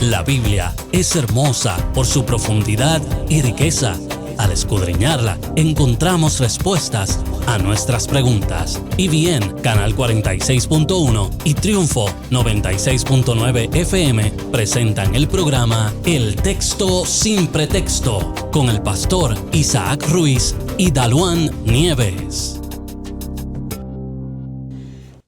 La Biblia es hermosa por su profundidad y riqueza. Al escudriñarla, encontramos respuestas a nuestras preguntas. Y bien, Canal 46.1 y Triunfo 96.9 FM presentan el programa El Texto Sin Pretexto con el pastor Isaac Ruiz y Daluán Nieves.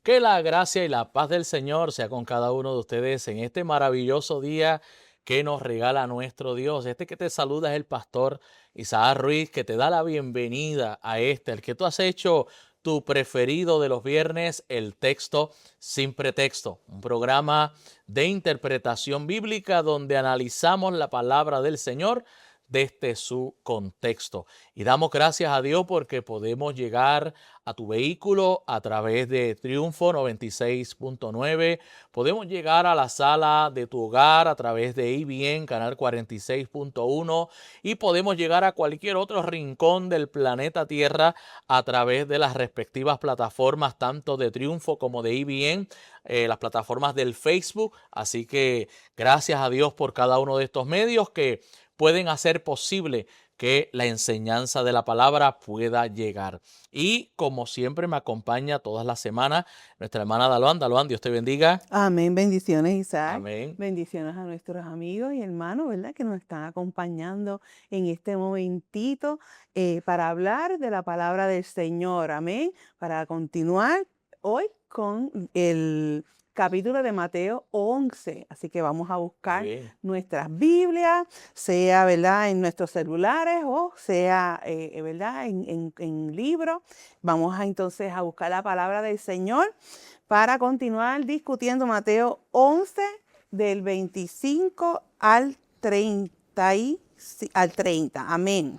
Que la gracia y la paz del Señor sea con cada uno de ustedes en este maravilloso día que nos regala nuestro Dios. Este que te saluda es el pastor Isaac Ruiz, que te da la bienvenida a el que tú has hecho tu preferido de los viernes, El Texto Sin Pretexto, un programa de interpretación bíblica donde analizamos la palabra del Señor desde su contexto. Y damos gracias a Dios porque podemos llegar a tu vehículo a través de Triunfo 96.9. Podemos llegar a la sala de tu hogar a través de EBN, Canal 46.1. Y podemos llegar a cualquier otro rincón del planeta Tierra a través de las respectivas plataformas, tanto de Triunfo como de EBN, las plataformas del Facebook. Así que gracias a Dios por cada uno de estos medios que pueden hacer posible que la enseñanza de la palabra pueda llegar. Y como siempre me acompaña todas las semanas nuestra hermana Daluán. Daluán, Dios te bendiga. Amén, bendiciones Isaac. Amén. Bendiciones a nuestros amigos y hermanos, ¿verdad? Que nos están acompañando en este momentito para hablar de la palabra del Señor. Amén. Para continuar hoy con el capítulo de Mateo 11. Así que vamos a buscar nuestras Biblias, sea, ¿verdad?, en nuestros celulares o sea, ¿verdad?, en libros. Vamos entonces a buscar la palabra del Señor para continuar discutiendo Mateo 11 del 25 al 30. Amén.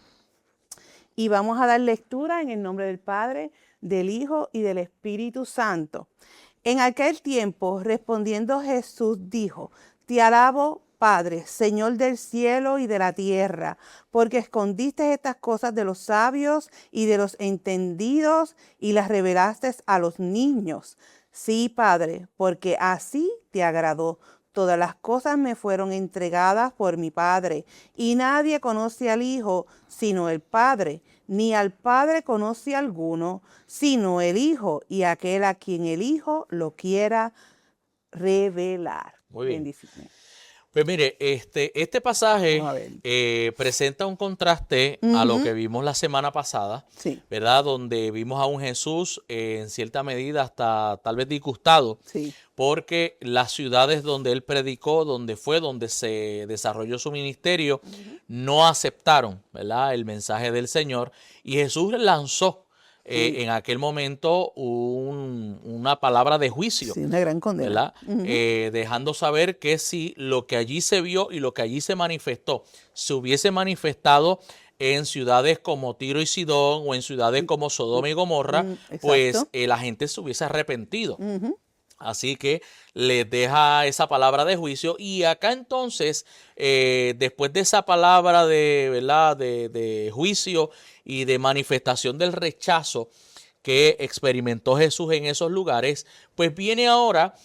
Y vamos a dar lectura en el nombre del Padre, del Hijo y del Espíritu Santo. En aquel tiempo, respondiendo Jesús, dijo: Te alabo, Padre, Señor del cielo y de la tierra, porque escondiste estas cosas de los sabios y de los entendidos y las revelaste a los niños. Sí, Padre, porque así te agradó. Todas las cosas me fueron entregadas por mi Padre, y nadie conoce al Hijo sino el Padre, ni al Padre conoce alguno, sino el Hijo, y aquel a quien el Hijo lo quiera revelar. Muy bien. Bendiciones. Pues mire, este pasaje presenta un contraste a lo que vimos la semana pasada, Sí. ¿verdad? Donde vimos a un Jesús en cierta medida hasta tal vez disgustado, Sí. porque las ciudades donde él predicó, donde se desarrolló su ministerio, no aceptaron, ¿verdad?, el mensaje del Señor, y Jesús lanzó en aquel momento una palabra de juicio, Sí, una gran condena, ¿verdad? Dejando saber que si lo que allí se vio y lo que allí se manifestó se hubiese manifestado en ciudades como Tiro y Sidón o en ciudades como Sodoma y Gomorra, pues la gente se hubiese arrepentido. Así que les deja esa palabra de juicio, y acá entonces, después de esa palabra de juicio y de manifestación del rechazo que experimentó Jesús en esos lugares, pues viene ahora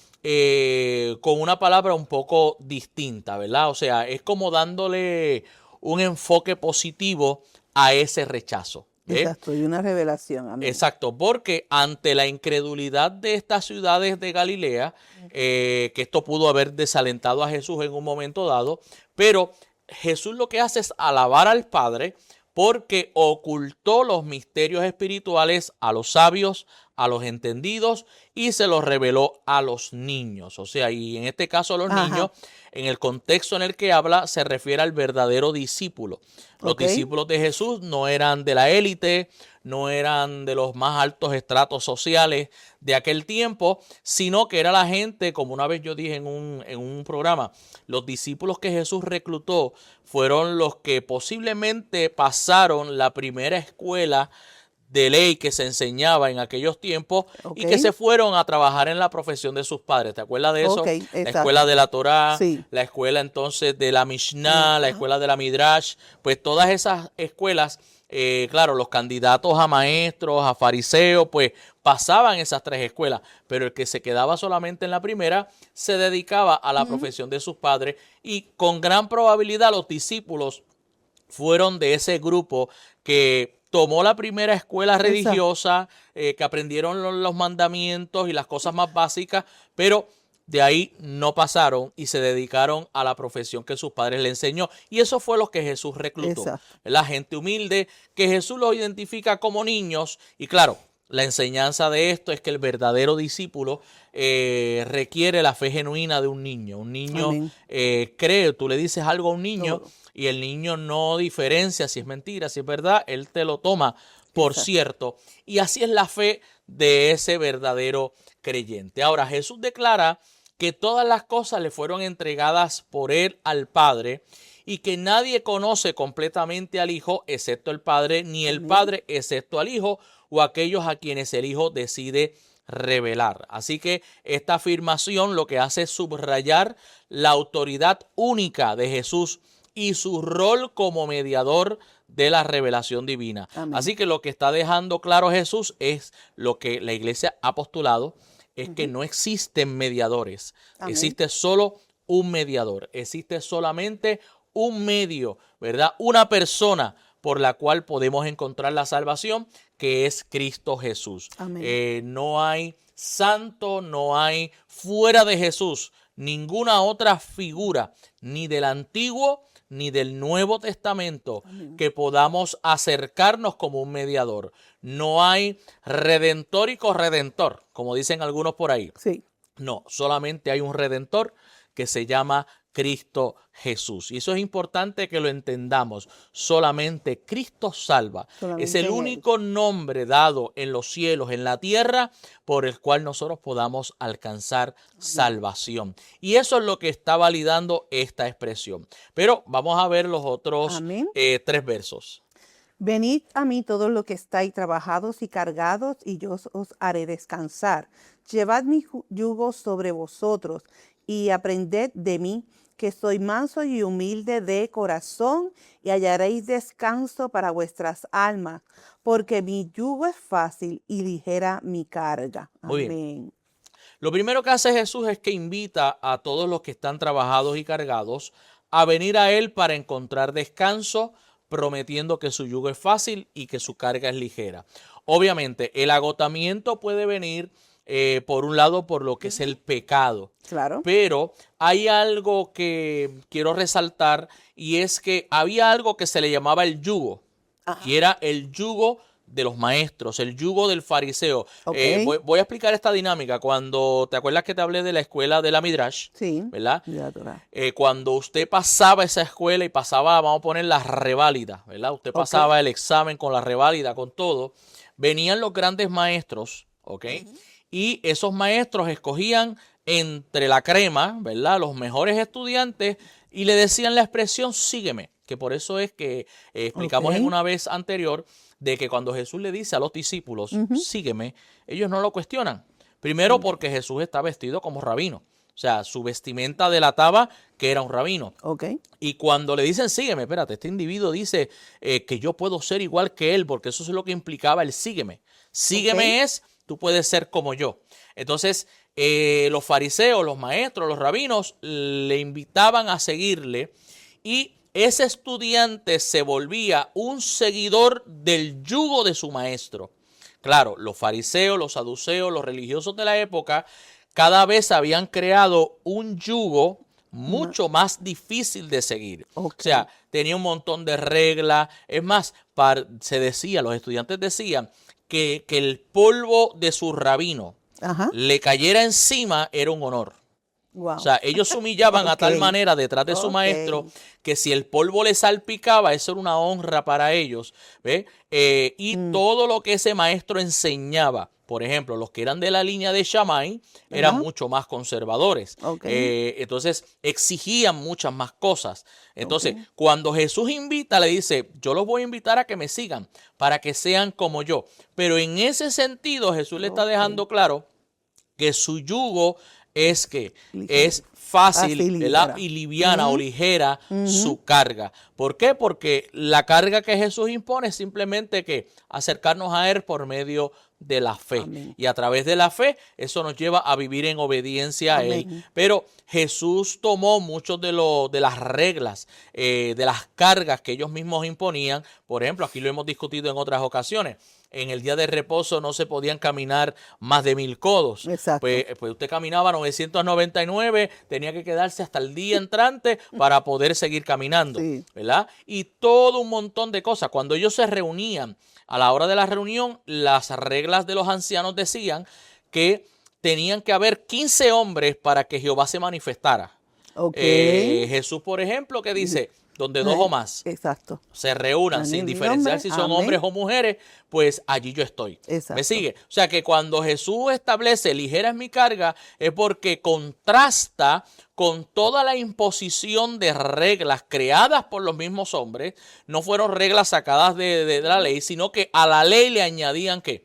con una palabra un poco distinta, ¿verdad? O sea, es como dándole un enfoque positivo a ese rechazo. Exacto, y una revelación. Amén. Exacto, porque ante la incredulidad de estas ciudades de Galilea, que esto pudo haber desalentado a Jesús en un momento dado, pero Jesús lo que hace es alabar al Padre porque ocultó los misterios espirituales a los sabios, a los entendidos, y se los reveló a los niños. O sea, y en este caso a los niños, en el contexto en el que habla, se refiere al verdadero discípulo. Los discípulos de Jesús no eran de la élite, no eran de los más altos estratos sociales de aquel tiempo, sino que era la gente, como una vez yo dije en un programa, los discípulos que Jesús reclutó fueron los que posiblemente pasaron la primera escuela de ley que se enseñaba en aquellos tiempos y que se fueron a trabajar en la profesión de sus padres. ¿Te acuerdas de eso? La escuela de la Torá, la escuela entonces de la Mishnah, la escuela de la Midrash, pues todas esas escuelas claro, los candidatos a maestros, a fariseos, pues pasaban esas 3 escuelas, pero el que se quedaba solamente en la primera se dedicaba a la profesión de sus padres, y con gran probabilidad los discípulos fueron de ese grupo que tomó la primera escuela religiosa, que aprendieron los mandamientos y las cosas más básicas, pero de ahí no pasaron y se dedicaron a la profesión que sus padres le enseñó. Y eso fue lo que Jesús reclutó. La gente humilde, que Jesús los identifica como niños. Y claro, la enseñanza de esto es que el verdadero discípulo requiere la fe genuina de un niño. Un niño cree, tú le dices algo a un niño y el niño no diferencia si es mentira, si es verdad, él te lo toma por cierto. Y así es la fe de ese verdadero creyente. Ahora, Jesús declara que todas las cosas le fueron entregadas por él al Padre, y que nadie conoce completamente al Hijo excepto el Padre, ni el Padre excepto al Hijo, o aquellos a quienes el Hijo decide revelar. Así que esta afirmación lo que hace es subrayar la autoridad única de Jesús y su rol como mediador de la revelación divina. Amén. Así que lo que está dejando claro Jesús es lo que la iglesia ha postulado, es que no existen mediadores. Amén. Existe solo un mediador, existe solamente un medio, ¿verdad? Una persona por la cual podemos encontrar la salvación, que es Cristo Jesús. No hay santo, no hay fuera de Jesús ninguna otra figura, ni del Antiguo ni del Nuevo Testamento, que podamos acercarnos como un mediador. No hay redentor y corredentor, como dicen algunos por ahí. Sí. No, solamente hay un redentor que se llama Cristo Jesús. Y eso es importante que lo entendamos. Solamente Cristo salva. Es el único nombre dado en los cielos, en la tierra, por el cual nosotros podamos alcanzar salvación. Y eso es lo que está validando esta expresión. Pero vamos a ver los otros 3 versos. Venid a mí todos los que estáis trabajados y cargados, y yo os haré descansar. Llevad mi yugo sobre vosotros y aprended de mí, que soy manso y humilde de corazón, y hallaréis descanso para vuestras almas, porque mi yugo es fácil y ligera mi carga. Muy bien. Lo primero que hace Jesús es que invita a todos los que están trabajados y cargados a venir a Él para encontrar descanso, prometiendo que su yugo es fácil y que su carga es ligera. Obviamente, el agotamiento puede venir por un lado por lo que es el pecado. Claro. Pero hay algo que quiero resaltar, y es que había algo que se le llamaba el yugo. Y era el yugo de los maestros, el yugo del fariseo. Voy a explicar esta dinámica. Cuando te acuerdas que te hablé de la escuela de la Midrash, sí, ¿verdad? Cuando usted pasaba esa escuela y pasaba, vamos a poner la reválida, ¿verdad? Usted pasaba el examen con la reválida, con todo. Venían los grandes maestros, ¿ok? Y esos maestros escogían entre la crema, ¿verdad?, los mejores estudiantes, y le decían la expresión sígueme, que por eso es que explicamos en una vez anterior de que cuando Jesús le dice a los discípulos sígueme, ellos no lo cuestionan. Primero porque Jesús está vestido como rabino. O sea, su vestimenta delataba que era un rabino. Y cuando le dicen sígueme, espérate, este individuo dice que yo puedo ser igual que él, porque eso es lo que implicaba el sígueme. Sígueme es, tú puedes ser como yo. Entonces, los fariseos, los maestros, los rabinos le invitaban a seguirle, y ese estudiante se volvía un seguidor del yugo de su maestro. Claro, los fariseos, los saduceos, los religiosos de la época, cada vez habían creado un yugo mucho más difícil de seguir. O sea, tenía un montón de reglas. Es más, se decía, los estudiantes decían que el polvo de su rabino le cayera encima era un honor. O sea, ellos se humillaban a tal manera detrás de su maestro que si el polvo le salpicaba, eso era una honra para ellos. ¿Ve? Y todo lo que ese maestro enseñaba, por ejemplo, los que eran de la línea de Shammai eran mucho más conservadores. Entonces, exigían muchas más cosas. Entonces, cuando Jesús invita, le dice, yo los voy a invitar a que me sigan, para que sean como yo. Pero en ese sentido, Jesús le está dejando claro que su yugo es que Ligera. es fácil, Fácil y ¿verdad? ligera. Y liviana o ligera su carga. ¿Por qué? Porque la carga que Jesús impone es simplemente que acercarnos a Él por medio de la fe. Amén. Y a través de la fe, eso nos lleva a vivir en obediencia a Él. Amén. Pero Jesús tomó muchos de las reglas, de las cargas que ellos mismos imponían. Por ejemplo, aquí lo hemos discutido en otras ocasiones. En el día de reposo no se podían caminar más de 1000 codos. Exacto. Pues usted caminaba 999, tenía que quedarse hasta el día entrante para poder seguir caminando, Sí. ¿verdad? Y todo un montón de cosas. Cuando ellos se reunían, a la hora de la reunión, las reglas de los ancianos decían que tenían que haber 15 hombres para que Jehová se manifestara. Ok. Jesús, por ejemplo, que dice, donde dos o más Exacto. se reúnan En sin el diferenciar nombre, si son amén. hombres o mujeres, pues allí yo estoy. Exacto. ¿Me sigue? O sea que cuando Jesús establece ligera es mi carga, es porque contrasta con toda la imposición de reglas creadas por los mismos hombres. No fueron reglas sacadas de la ley, sino que a la ley le añadían ¿qué?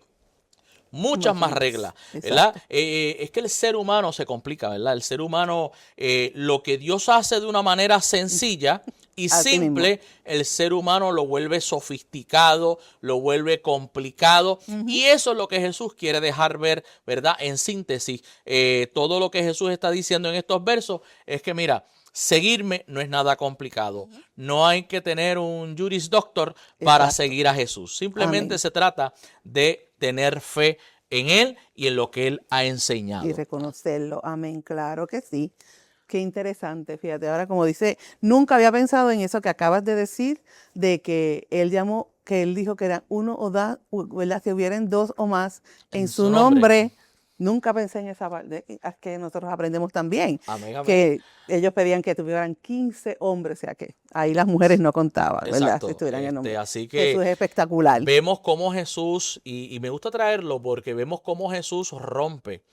Muchas más reglas, ¿verdad? Es que el ser humano se complica, ¿verdad? El ser humano, lo que Dios hace de una manera sencilla y Así simple, el ser humano lo vuelve sofisticado, lo vuelve complicado. Y eso es lo que Jesús quiere dejar ver, ¿verdad? En síntesis, todo lo que Jesús está diciendo en estos versos es que, mira, seguirme no es nada complicado. No hay que tener un Juris Doctor para Exacto. seguir a Jesús. Simplemente Amén. se trata de tener fe en Él y en lo que Él ha enseñado. Y reconocerlo. Amén, claro que sí. Qué interesante, fíjate. Ahora, como dice, nunca había pensado en eso que acabas de decir, de que él dijo que eran uno o dos, ¿verdad? Si hubieran dos o más en su nombre. Nunca pensé en esa parte, es que nosotros aprendemos también. Amén, amén. Que ellos pedían que tuvieran 15 hombres, o sea que ahí las mujeres no contaban, ¿verdad? Exacto. Si estuvieran en nombre. Así que Jesús es espectacular. vemos cómo Jesús, y me gusta traerlo porque vemos cómo Jesús rompe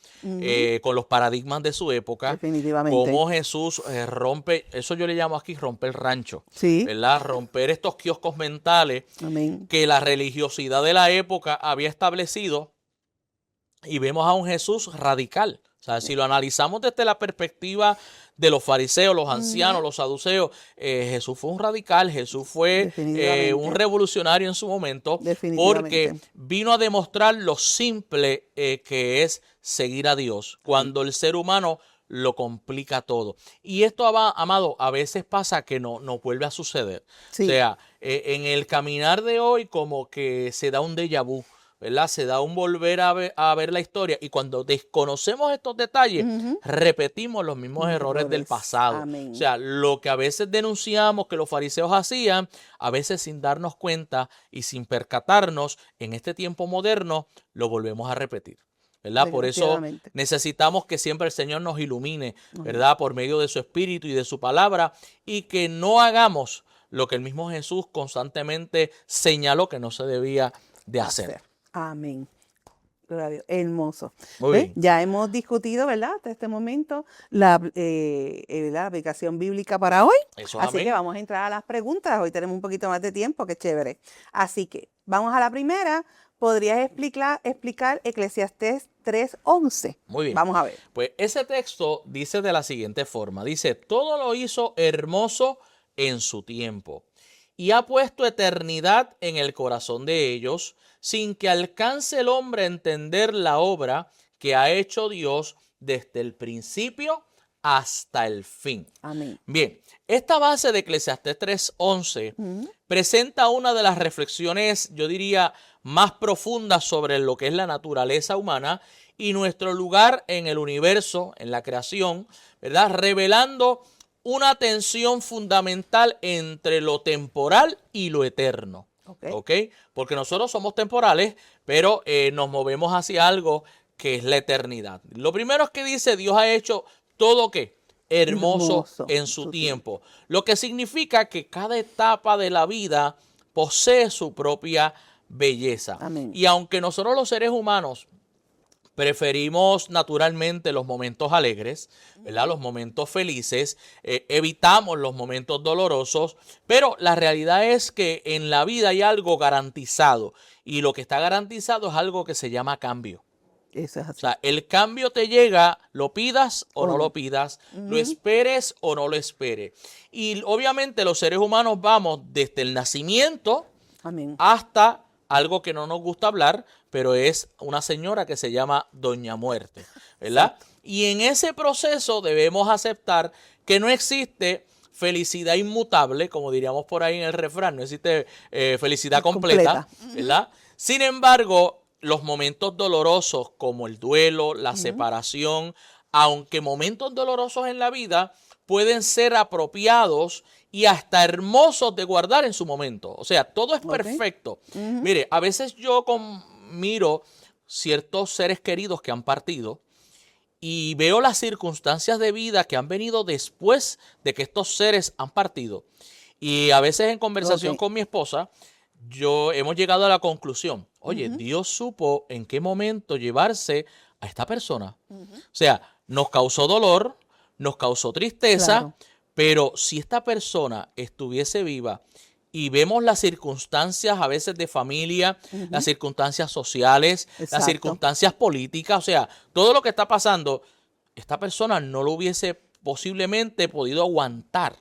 con los paradigmas de su época. Definitivamente. Cómo Jesús rompe, eso yo le llamo aquí romper el rancho. Sí. ¿Verdad? Romper estos kioscos mentales Amén. que la religiosidad de la época había establecido. Y vemos a un Jesús radical. O sea, si lo analizamos desde la perspectiva de los fariseos, los ancianos, los saduceos, Jesús fue un radical, Jesús fue un revolucionario en su momento, porque vino a demostrar lo simple que es seguir a Dios, cuando el ser humano lo complica todo. Y esto, amado, a veces pasa que no vuelve a suceder. Sí. O sea, en el caminar de hoy como que se da un déjà vu, ¿verdad? Se da un volver a ver la historia, y cuando desconocemos estos detalles, repetimos los mismos errores del pasado. Amén. O sea, lo que a veces denunciamos que los fariseos hacían, a veces sin darnos cuenta y sin percatarnos, en este tiempo moderno lo volvemos a repetir, ¿verdad? Por eso necesitamos que siempre el Señor nos ilumine, ¿verdad? Por medio de su Espíritu y de su palabra, y que no hagamos lo que el mismo Jesús constantemente señaló que no se debía de hacer. Amén. Gloria a Dios. Hermoso. Muy bien. Ya hemos discutido, ¿verdad? Hasta este momento la aplicación bíblica para hoy. Eso, así amén. que vamos a entrar a las preguntas. Hoy tenemos un poquito más de tiempo, qué chévere. Así que vamos a la primera. ¿Podrías explicar Eclesiastés 3:11? Muy bien. Vamos a ver. Pues ese texto dice de la siguiente forma. Dice, todo lo hizo hermoso en su tiempo, y ha puesto eternidad en el corazón de ellos, sin que alcance el hombre a entender la obra que ha hecho Dios desde el principio hasta el fin. Amén. Bien, esta base de Eclesiastés 3:11 presenta una de las reflexiones, yo diría, más profundas sobre lo que es la naturaleza humana y nuestro lugar en el universo, en la creación, ¿verdad? Revelando una tensión fundamental entre lo temporal y lo eterno. ¿Okay? Porque nosotros somos temporales, pero nos movemos hacia algo que es la eternidad. Lo primero es que dice, Dios ha hecho todo ¿qué? Hermoso en su tiempo. Lo que significa que cada etapa de la vida posee su propia belleza. Amén. Y aunque nosotros los seres humanos preferimos naturalmente los momentos alegres, ¿verdad? Los momentos felices, evitamos los momentos dolorosos, pero la realidad es que en la vida hay algo garantizado, y lo que está garantizado es algo que se llama cambio. Eso es O así. sea, el cambio te llega, lo pidas o no lo pidas, lo esperes o no lo esperes. Y obviamente los seres humanos vamos desde el nacimiento Amén. hasta algo que no nos gusta hablar, pero es una señora que se llama Doña Muerte, ¿verdad? Y en ese proceso debemos aceptar que no existe felicidad inmutable, como diríamos por ahí en el refrán, no existe felicidad completa, ¿verdad? Sin embargo, los momentos dolorosos como el duelo, la separación, aunque momentos dolorosos en la vida pueden ser apropiados y hasta hermosos de guardar en su momento. O sea, todo es perfecto. Mire, a veces yo miro ciertos seres queridos que han partido y veo las circunstancias de vida que han venido después de que estos seres han partido. Y a veces en conversación con mi esposa, hemos llegado a la conclusión, oye, Dios supo en qué momento llevarse a esta persona. O sea, nos causó dolor, nos causó tristeza, pero si esta persona estuviese viva y vemos las circunstancias a veces de familia, las circunstancias sociales, las circunstancias políticas, o sea, todo lo que está pasando, esta persona no lo hubiese posiblemente podido aguantar.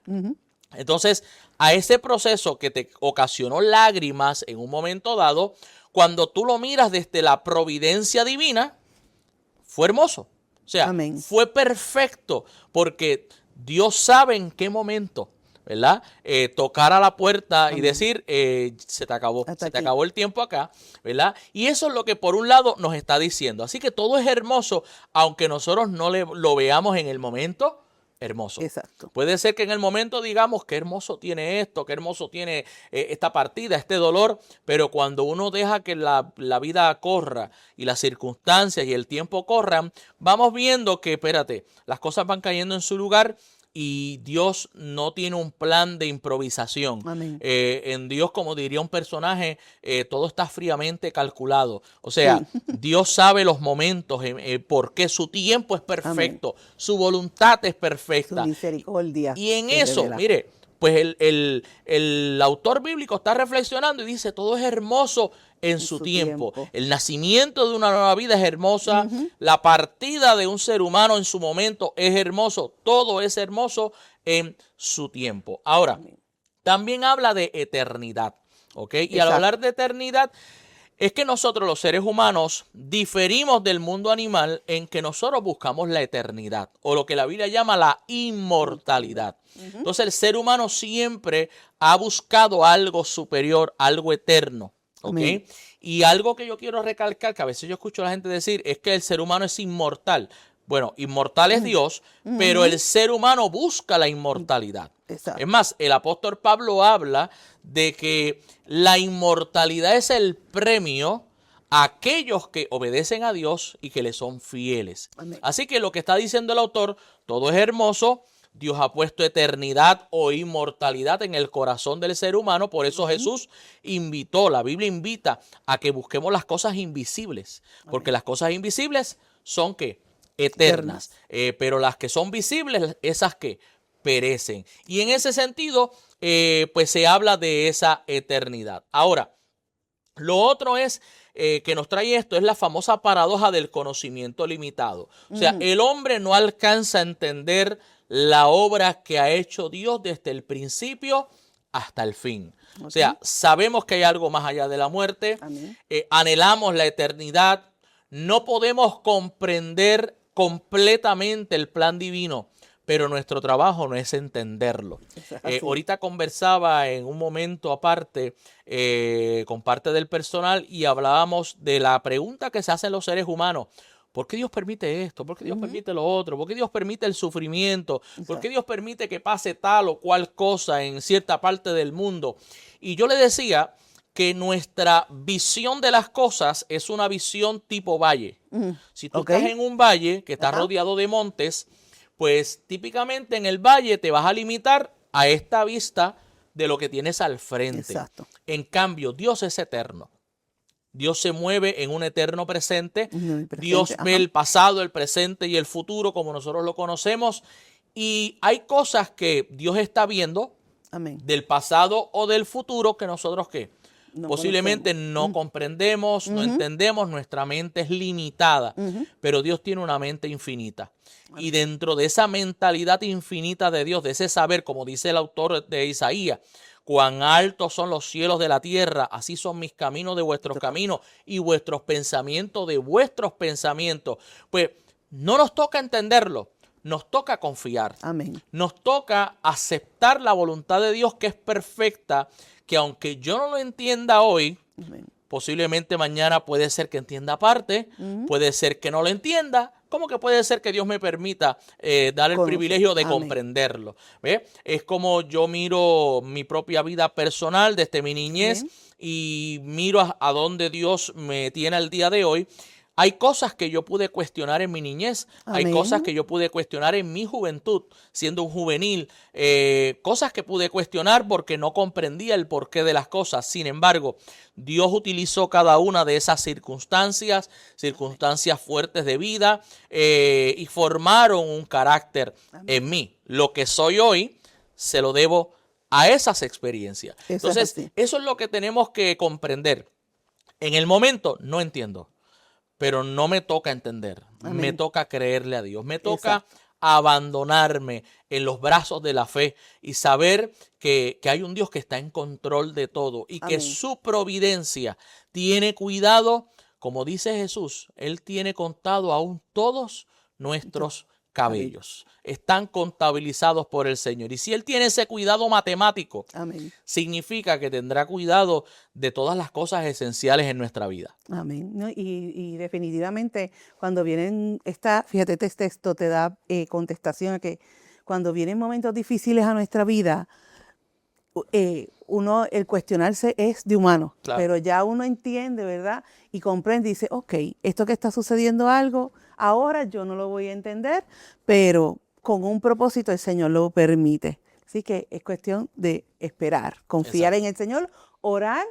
Entonces, a ese proceso que te ocasionó lágrimas en un momento dado, cuando tú lo miras desde la providencia divina, fue hermoso. O sea, fue perfecto porque Dios sabe en qué momento, ¿verdad? Tocar a la puerta y decir, se te acabó el tiempo acá, ¿verdad? Y eso es lo que por un lado nos está diciendo. Así que todo es hermoso, aunque nosotros no lo veamos en el momento. Hermoso. Exacto. Puede ser que en el momento digamos qué hermoso tiene esto, qué hermoso tiene esta partida, este dolor, pero cuando uno deja que la vida corra y las circunstancias y el tiempo corran, vamos viendo que, espérate, las cosas van cayendo en su lugar y Dios no tiene un plan de improvisación. En Dios, como diría un personaje, todo está fríamente calculado. O sea, Dios sabe los momentos, porque su tiempo es perfecto, su voluntad es perfecta. Su misericordia. Y en eso, mire, pues el autor bíblico está reflexionando y dice, todo es hermoso en su tiempo. El nacimiento de una nueva vida es hermosa. La partida de un ser humano en su momento es hermoso. Todo es hermoso en su tiempo. Ahora, también habla de eternidad, ¿ok? Y al hablar de eternidad, es que nosotros los seres humanos diferimos del mundo animal en que nosotros buscamos la eternidad o lo que la Biblia llama la inmortalidad. Entonces el ser humano siempre ha buscado algo superior, algo eterno. ¿Ok? Y algo que yo quiero recalcar, que a veces yo escucho a la gente decir, es que el ser humano es inmortal. Bueno, inmortal es Dios, pero el ser humano busca la inmortalidad. Es más, el apóstol Pablo habla de que la inmortalidad es el premio a aquellos que obedecen a Dios y que le son fieles. Así que lo que está diciendo el autor, todo es hermoso. Dios ha puesto eternidad o inmortalidad en el corazón del ser humano. Por eso Jesús invitó, la Biblia invita a que busquemos las cosas invisibles. Porque las cosas invisibles son ¿qué? Eternas. Pero las que son visibles, esas que perecen. Y en ese sentido, pues se habla de esa eternidad. Ahora, lo otro es que nos trae esto, es la famosa paradoja del conocimiento limitado. O sea, el hombre no alcanza a entender la obra que ha hecho Dios desde el principio hasta el fin. O sea, sabemos que hay algo más allá de la muerte, anhelamos la eternidad, no podemos comprender completamente el plan divino, pero nuestro trabajo no es entenderlo. Ahorita conversaba en un momento aparte con parte del personal y hablábamos de la pregunta que se hacen los seres humanos. ¿Por qué Dios permite esto? ¿Por qué Dios permite lo otro? ¿Por qué Dios permite el sufrimiento? ¿Por qué Dios permite que pase tal o cual cosa en cierta parte del mundo? Y yo le decía que nuestra visión de las cosas es una visión tipo valle. Si tú estás en un valle que está rodeado de montes, pues típicamente en el valle te vas a limitar a esta vista de lo que tienes al frente. En cambio, Dios es eterno. Dios se mueve en un eterno presente. Dios ve el pasado, el presente y el futuro como nosotros lo conocemos. Y hay cosas que Dios está viendo del pasado o del futuro que nosotros ¿qué? Posiblemente no comprendemos, no entendemos, nuestra mente es limitada, pero Dios tiene una mente infinita. Y dentro de esa mentalidad infinita de Dios, de ese saber, como dice el autor de Isaías, cuán altos son los cielos de la tierra, así son mis caminos de vuestros caminos y vuestros pensamientos de vuestros pensamientos. Pues no nos toca entenderlo, nos toca confiar. Amén. Nos toca aceptar la voluntad de Dios, que es perfecta, que aunque yo no lo entienda hoy, Amén. Posiblemente mañana puede ser que entienda parte, puede ser que no lo entienda, como que puede ser que Dios me permita dar el privilegio de comprenderlo. ¿Ve? Es como yo miro mi propia vida personal desde mi niñez y miro a dónde Dios me tiene al día de hoy. Hay cosas que yo pude cuestionar en mi niñez, hay cosas que yo pude cuestionar en mi juventud, siendo un juvenil, cosas que pude cuestionar porque no comprendía el porqué de las cosas. Sin embargo, Dios utilizó cada una de esas circunstancias fuertes de vida, y formaron un carácter en mí. Lo que soy hoy se lo debo a esas experiencias. Entonces, eso es lo que tenemos que comprender. En el momento no entiendo, pero no me toca entender, me toca creerle a Dios, me toca abandonarme en los brazos de la fe y saber que hay un Dios que está en control de todo y que su providencia tiene cuidado, como dice Jesús, Él tiene contado aún todos nuestros cabellos. Están contabilizados por el Señor. Y si Él tiene ese cuidado matemático, significa que tendrá cuidado de todas las cosas esenciales en nuestra vida. Amén. ¿No? Y definitivamente cuando vienen, fíjate, este texto te da contestación a que cuando vienen momentos difíciles a nuestra vida, el cuestionarse es de humano, pero ya uno entiende, ¿verdad? Y comprende y dice, ok, esto que está sucediendo algo, ahora yo no lo voy a entender, pero con un propósito el Señor lo permite. Así que es cuestión de esperar, confiar en el Señor, orar,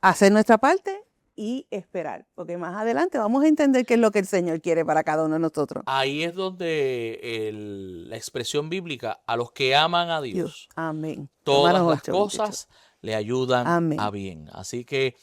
hacer nuestra parte y esperar, porque más adelante vamos a entender qué es lo que el Señor quiere para cada uno de nosotros. Ahí es donde la expresión bíblica, a los que aman a Dios, amén, todas las cosas le ayudan a bien. Así que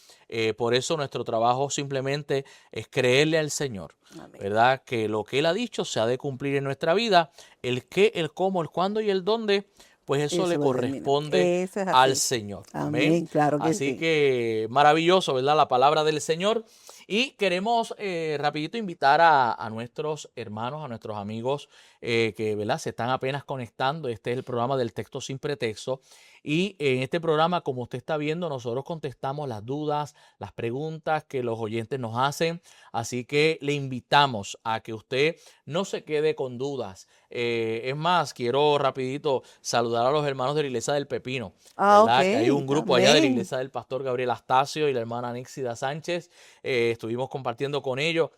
por eso nuestro trabajo simplemente es creerle al Señor, ¿verdad? Que lo que Él ha dicho se ha de cumplir en nuestra vida. El qué, el cómo, el cuándo y el dónde, pues eso le corresponde al Señor. Amén. Claro que así que maravilloso, ¿verdad? La palabra del Señor. Y queremos rapidito invitar a nuestros hermanos, a nuestros amigos que, ¿verdad?, se están apenas conectando. Este es el programa del Texto Sin Pretexto. Y en este programa, como usted está viendo, nosotros contestamos las dudas, las preguntas que los oyentes nos hacen. Así que le invitamos a que usted no se quede con dudas. Es más, quiero rapidito saludar a los hermanos de la Iglesia del Pepino. Que hay un grupo allá de la Iglesia del Pastor Gabriel Astacio y la hermana Nixida Sánchez. Estuvimos compartiendo con ellos.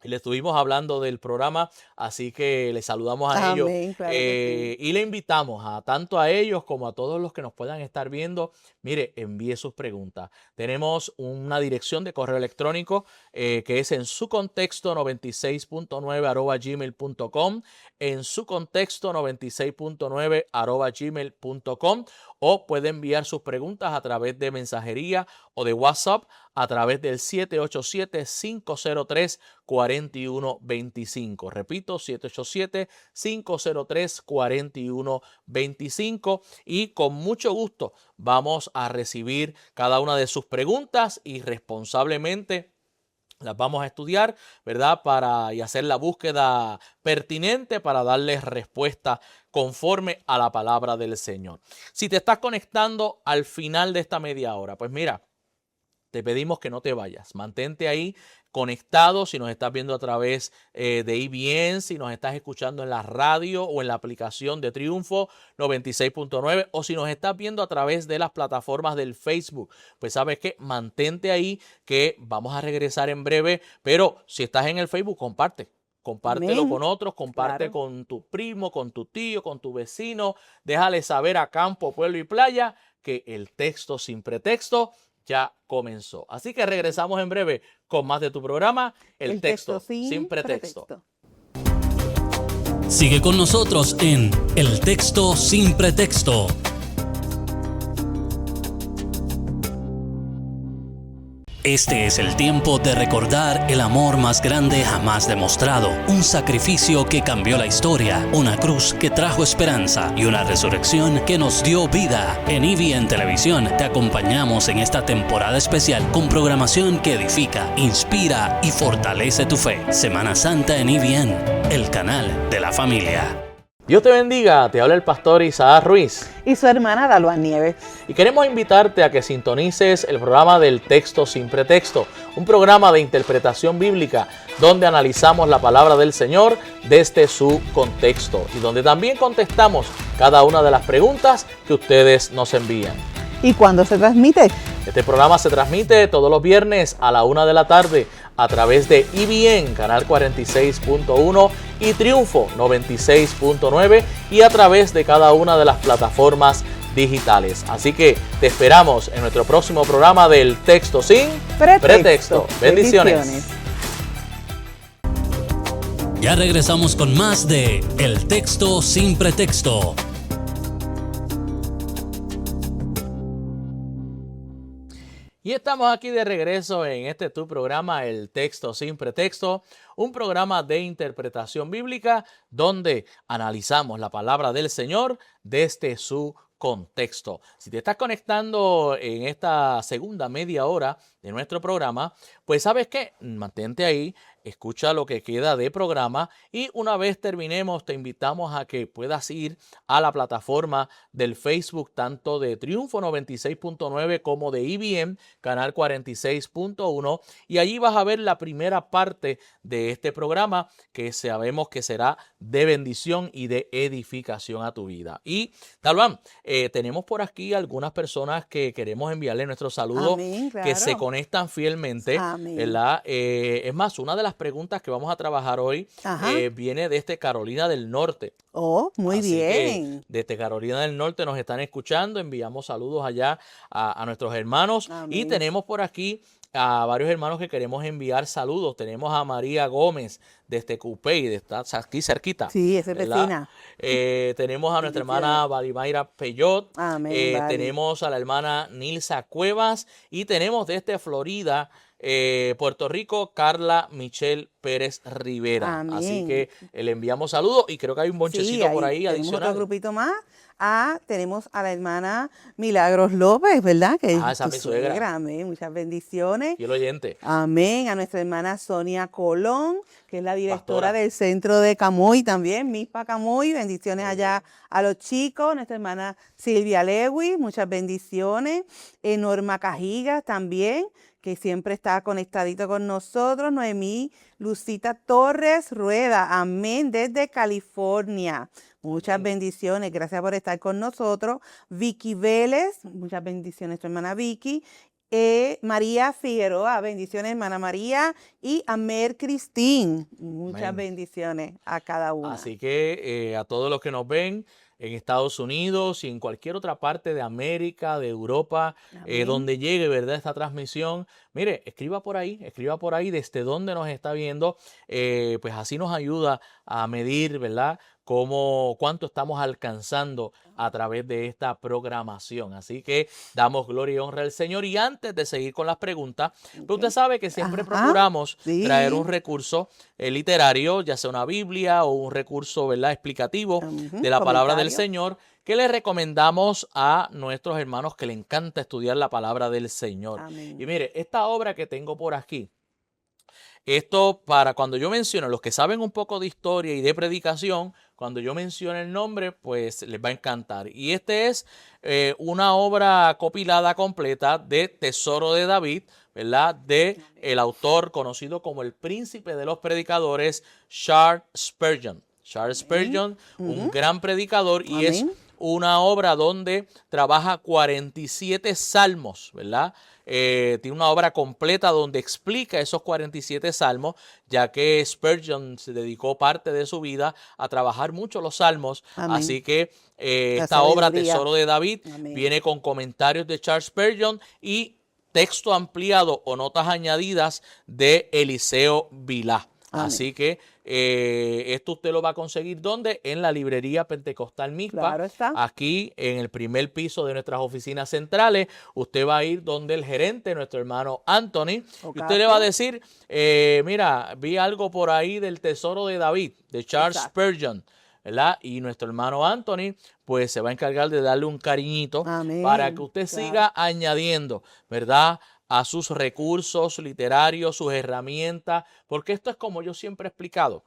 Y le estuvimos hablando del programa, así que les saludamos a ellos. Claro y le invitamos tanto a ellos como a todos los que nos puedan estar viendo. Mire, envíe sus preguntas. Tenemos una dirección de correo electrónico que es en su contexto 96.9 @gmail.com, en su contexto 96.9 @gmail.com, o puede enviar sus preguntas a través de mensajería o de WhatsApp a través del 787-503-4125. Repito, 787-503-4125. Y con mucho gusto vamos a recibir cada una de sus preguntas y responsablemente las vamos a estudiar, ¿verdad? Y hacer la búsqueda pertinente para darles respuesta conforme a la palabra del Señor. Si te estás conectando al final de esta media hora, pues mira, te pedimos que no te vayas. Mantente ahí conectado. Si nos estás viendo a través de EBN, si nos estás escuchando en la radio o en la aplicación de Triunfo 96.9, o si nos estás viendo a través de las plataformas del Facebook, pues sabes que mantente ahí, que vamos a regresar en breve. Pero si estás en el Facebook, compártelo con otros, comparte con tu primo, con tu tío, con tu vecino. Déjale saber a campo, pueblo y playa que el Texto Sin Pretexto ya comenzó. Así que regresamos en breve con más de tu programa, El Texto Sin Pretexto. Sigue con nosotros en El Texto Sin Pretexto. Este es el tiempo de recordar el amor más grande jamás demostrado, un sacrificio que cambió la historia, una cruz que trajo esperanza y una resurrección que nos dio vida. En EBN Televisión te acompañamos en esta temporada especial con programación que edifica, inspira y fortalece tu fe. Semana Santa en EBN, el canal de la familia. Dios te bendiga, te habla el pastor Isaac Ruiz. Y su hermana Dalwan Nieves. Y queremos invitarte a que sintonices el programa del Texto sin Pretexto, un programa de interpretación bíblica donde analizamos la palabra del Señor desde su contexto y donde también contestamos cada una de las preguntas que ustedes nos envían. ¿Y cuándo se transmite? Este programa se transmite todos los viernes a la 1 de la tarde a través de EBN, canal 46.1 y Triunfo 96.9 y a través de cada una de las plataformas digitales. Así que te esperamos en nuestro próximo programa del Texto sin Pretexto. Bendiciones. Ya regresamos con más de El Texto sin Pretexto. Y estamos aquí de regreso en tu programa, El Texto sin Pretexto, un programa de interpretación bíblica donde analizamos la palabra del Señor desde su contexto. Si te estás conectando en esta segunda media hora de nuestro programa, pues ¿sabes qué? Mantente ahí, escucha lo que queda de programa y una vez terminemos te invitamos a que puedas ir a la plataforma del Facebook tanto de Triunfo 96.9 como de EBN, canal 46.1 y allí vas a ver la primera parte de este programa que sabemos que será de bendición y de edificación a tu vida. Y Dalwan, tenemos por aquí algunas personas que queremos enviarle nuestro saludo. Amén, claro. Que se conectan fielmente, ¿verdad? Es más, una de las preguntas que vamos a trabajar hoy viene desde Carolina del Norte. Oh, muy Así bien. que desde Carolina del Norte nos están escuchando, enviamos saludos allá a nuestros hermanos. Amén. Y tenemos por aquí a varios hermanos que queremos enviar saludos. Tenemos a María Gómez desde Cupey, está aquí cerquita. Sí, esa es vecina. Tenemos a nuestra hermana Valimayra Peyot. Amén, vale. Tenemos a la hermana Nilsa Cuevas y tenemos desde Florida, Puerto Rico, Carla Michelle Pérez Rivera. Amén. Así que le enviamos saludos y creo que hay un bonchecito por ahí tenemos adicional. otro grupito más. Tenemos a la hermana Milagros López, ¿verdad? Que esa es mi suegra. Amén. Muchas bendiciones. Y el oyente. Amén. A nuestra hermana Sonia Colón, que es la directora Pastora del centro de Camuy también, Mispa Camuy. Bendiciones allá a los chicos. Nuestra hermana Silvia Lewis, muchas bendiciones. Norma Cajigas también, que siempre está conectadito con nosotros. Noemí Lucita Torres Rueda, amén, desde California. Muchas bendiciones, gracias por estar con nosotros. Vicky Vélez, muchas bendiciones, tu hermana Vicky. María Figueroa, bendiciones, hermana María. Y Amer Cristín, muchas bendiciones a cada una. Así que a todos los que nos ven en Estados Unidos y en cualquier otra parte de América, de Europa, donde llegue, ¿verdad?, esta transmisión, mire, escriba por ahí desde dónde nos está viendo, pues así nos ayuda a medir, ¿verdad?, cuánto estamos alcanzando a través de esta programación. Así que damos gloria y honra al Señor. Y antes de seguir con las preguntas, pues usted sabe que siempre procuramos traer un recurso literario, ya sea una Biblia o un recurso, ¿verdad?, explicativo de la palabra del Señor, que le recomendamos a nuestros hermanos que le encanta estudiar la palabra del Señor. Amén. Y mire, esta obra que tengo por aquí, esto para cuando yo menciono, los que saben un poco de historia y de predicación, cuando yo mencione el nombre, pues les va a encantar. Y este es una obra compilada completa de Tesoro de David, ¿verdad?, de el autor conocido como el príncipe de los predicadores, Charles Spurgeon. Charles Spurgeon, un gran predicador, y es una obra donde trabaja 47 salmos, ¿verdad? Tiene una obra completa donde explica esos 47 salmos, ya que Spurgeon se dedicó parte de su vida a trabajar mucho los salmos. Amén. Así que esta obra, Tesoro de David, viene con comentarios de Charles Spurgeon y texto ampliado o notas añadidas de Eliseo Vilá. Amén. Así que esto usted lo va a conseguir, ¿dónde? En la librería Pentecostal Mispa. Claro está. Aquí en el primer piso de nuestras oficinas centrales. Usted va a ir donde el gerente, nuestro hermano Anthony, y usted le va a decir, mira, vi algo por ahí del Tesoro de David, de Charles Exacto. Spurgeon, ¿verdad? Y nuestro hermano Anthony, pues se va a encargar de darle un cariñito Amén. para que usted Claro. siga añadiendo, ¿verdad?, a sus recursos literarios, sus herramientas, porque esto es como yo siempre he explicado.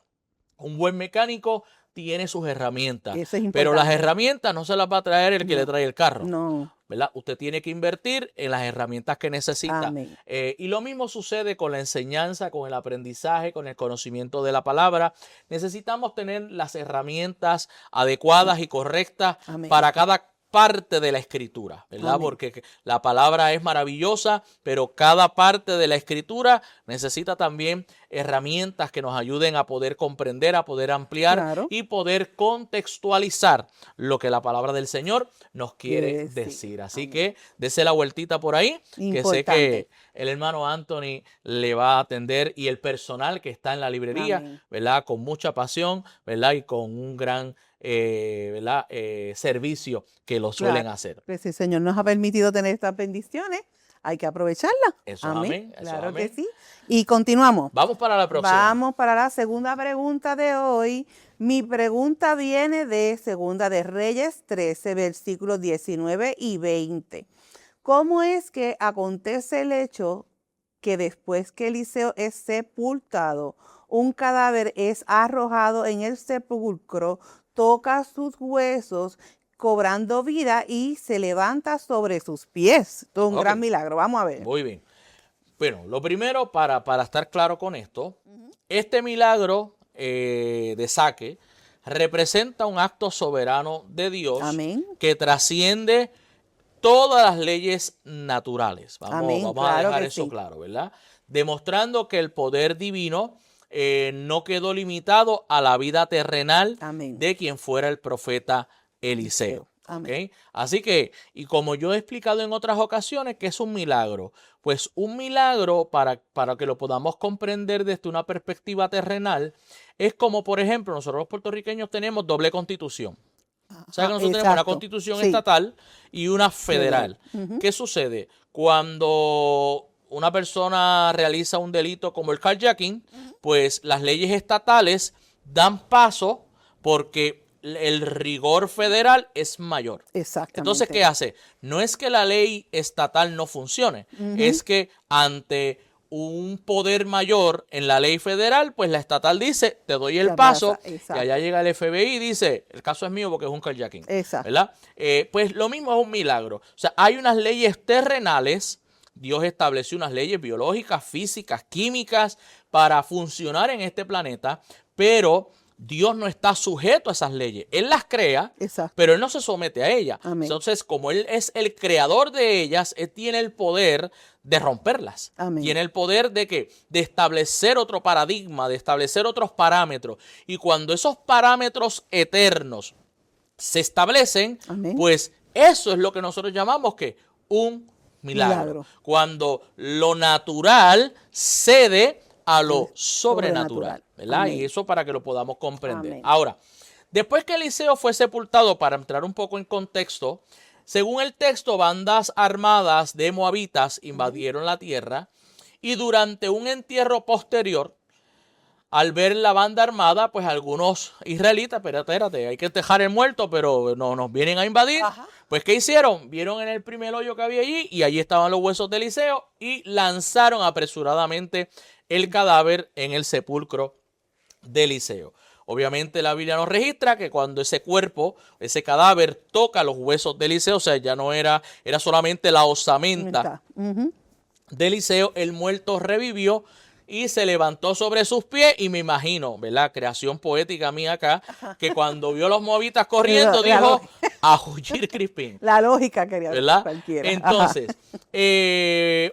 Un buen mecánico tiene sus herramientas, Eso es pero las importante. herramientas no se las va a traer el que le trae el carro. No. ¿Verdad? Usted tiene que invertir en las herramientas que necesita. Amén. Y lo mismo sucede con la enseñanza, con el aprendizaje, con el conocimiento de la palabra. Necesitamos tener las herramientas adecuadas y correctas Amén. para cada parte de la escritura, ¿verdad? Amén. Porque la palabra es maravillosa, pero cada parte de la escritura necesita también herramientas que nos ayuden a poder comprender, a poder ampliar Claro. y poder contextualizar lo que la palabra del Señor nos quiere Quiere decir. decir. Así Amén. que dese la vueltita por ahí, que sé Importante. que el hermano Anthony le va a atender y el personal que está en la librería, Amén. ¿verdad? Con mucha pasión, ¿verdad? Y con un gran ¿verdad? Servicio que lo suelen Claro. hacer. Pues si el Señor nos ha permitido tener estas bendiciones, hay que aprovecharlas. Eso es amén, eso es Claro amén. que sí. Y continuamos. Vamos para la próxima. Vamos para la segunda pregunta de hoy. Mi pregunta viene de Segunda de Reyes 13, versículos 19 y 20. ¿Cómo es que acontece el hecho que después que Eliseo es sepultado, un cadáver es arrojado en el sepulcro, toca sus huesos, cobrando vida y se levanta sobre sus pies? Todo un Ok. gran milagro. Vamos a ver. Muy bien. Bueno, lo primero, para estar claro con esto, este milagro de saque representa un acto soberano de Dios Amén. que trasciende todas las leyes naturales. Amén, Vamos a claro dejar que eso sí. claro, ¿verdad? Demostrando que el poder divino no quedó limitado a la vida terrenal Amén. de quien fuera el profeta Eliseo. Amén. ¿Ok? Así que, y como yo he explicado en otras ocasiones, ¿qué es un milagro? Pues un milagro, para que lo podamos comprender desde una perspectiva terrenal, es como, por ejemplo, nosotros los puertorriqueños tenemos doble constitución. O sea que nosotros tenemos una Exacto. constitución Sí. estatal y una federal. Ujú. ¿Qué sucede? Cuando una persona realiza un delito como el carjacking, pues las leyes estatales dan paso porque el rigor federal es mayor. Exactamente. Entonces, ¿qué hace? No es que la ley estatal no funcione, es que ante un poder mayor en la ley federal, pues la estatal dice, te doy el Se paso, abraza, y exacto. allá llega el FBI y dice, el caso es mío porque es un carjacking. Exacto. ¿Verdad? Pues lo mismo es un milagro. O sea, hay unas leyes terrenales. Dios estableció unas leyes biológicas, físicas, químicas para funcionar en este planeta, pero Dios no está sujeto a esas leyes. Él las crea, Exacto. pero Él no se somete a ellas. Amén. Entonces, como Él es el creador de ellas, Él tiene el poder de romperlas. Amén. Tiene el poder de ¿qué? De establecer otro paradigma, de establecer otros parámetros. Y cuando esos parámetros eternos se establecen, Amén. pues eso es lo que nosotros llamamos que un milagro. Cuando lo natural cede a lo sobrenatural, ¿verdad? Amén. Y eso para que lo podamos comprender. Amén. Ahora, después que Eliseo fue sepultado, para entrar un poco en contexto, según el texto, bandas armadas de moabitas invadieron la tierra y durante un entierro posterior, al ver la banda armada, pues algunos israelitas, espérate, hay que dejar el muerto, pero no nos vienen a invadir. Ajá. Pues, ¿qué hicieron? Vieron en el primer hoyo que había allí y allí estaban los huesos de Eliseo y lanzaron apresuradamente el cadáver en el sepulcro de Eliseo. Obviamente la Biblia nos registra que cuando ese cuerpo, ese cadáver toca los huesos de Eliseo, o sea, ya no era solamente la osamenta de Eliseo, el muerto revivió y se levantó sobre sus pies y me imagino, ¿verdad? Creación poética mía acá, que cuando vio a los moabitas corriendo dijo, a huir Crispín. La lógica quería, ¿verdad? cualquiera. Entonces,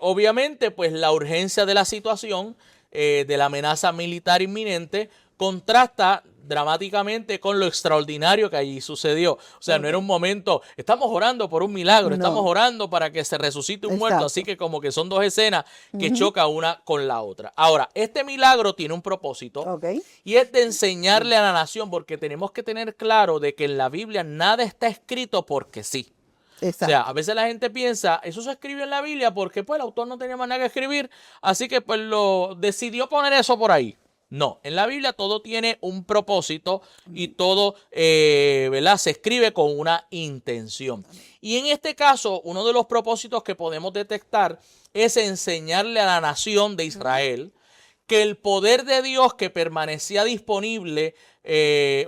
obviamente, pues la urgencia de la situación, de la amenaza militar inminente, contrasta dramáticamente con lo extraordinario que allí sucedió. O sea, no era un momento, estamos orando por un milagro, estamos orando para que se resucite un muerto, así que como que son dos escenas que chocan una con la otra. Ahora, este milagro tiene un propósito y es de enseñarle a la nación, porque tenemos que tener claro de que en la Biblia nada está escrito porque sí. Exacto. O sea, a veces la gente piensa, eso se escribió en la Biblia porque pues el autor no tenía más nada que escribir, así que pues lo decidió poner eso por ahí. No, en la Biblia todo tiene un propósito y todo, ¿verdad? Se escribe con una intención. Y en este caso, uno de los propósitos que podemos detectar es enseñarle a la nación de Israel que el poder de Dios que permanecía disponible